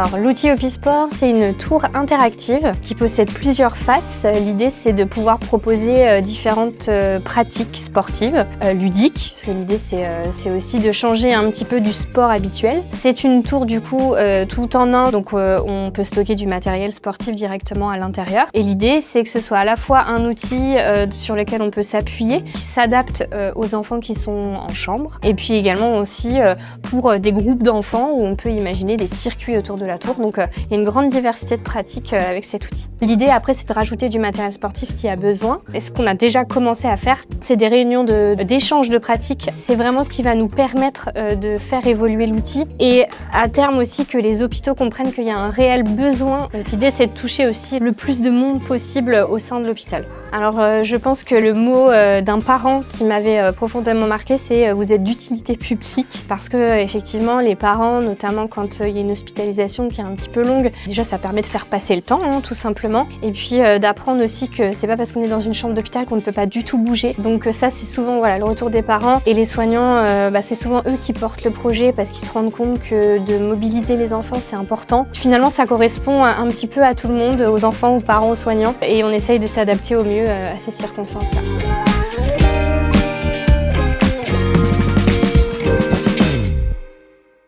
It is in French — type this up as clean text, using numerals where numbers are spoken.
Alors l'outil Opisport, c'est une tour interactive qui possède plusieurs faces. L'idée c'est de pouvoir proposer différentes pratiques sportives, ludiques, parce que l'idée c'est aussi de changer un petit peu du sport habituel. C'est une tour du coup tout en un, donc on peut stocker du matériel sportif directement à l'intérieur. Et l'idée c'est que ce soit à la fois un outil sur lequel on peut s'appuyer, qui s'adapte aux enfants qui sont en chambre, et puis également aussi pour des groupes d'enfants où on peut imaginer des circuits autour de la tour. Donc il y a une grande diversité de pratiques avec cet outil. L'idée après c'est de rajouter du matériel sportif s'il y a besoin. Et ce qu'on a déjà commencé à faire, c'est des réunions d'échange de pratiques. C'est vraiment ce qui va nous permettre de faire évoluer l'outil et à terme aussi que les hôpitaux comprennent qu'il y a un réel besoin. Donc l'idée c'est de toucher aussi le plus de monde possible au sein de l'hôpital. Alors je pense que le mot d'un parent qui m'avait profondément marqué, c'est vous êtes d'utilité publique, parce que effectivement les parents, notamment quand il y a une hospitalisation qui est un petit peu longue, déjà ça permet de faire passer le temps tout simplement, et puis d'apprendre aussi que c'est pas parce qu'on est dans une chambre d'hôpital qu'on ne peut pas du tout bouger. Donc ça c'est souvent le retour des parents, et les soignants c'est souvent eux qui portent le projet parce qu'ils se rendent compte que de mobiliser les enfants c'est important. Finalement ça correspond un petit peu à tout le monde, aux enfants, aux parents, aux soignants, et on essaye de s'adapter au mieux à ces circonstances-là.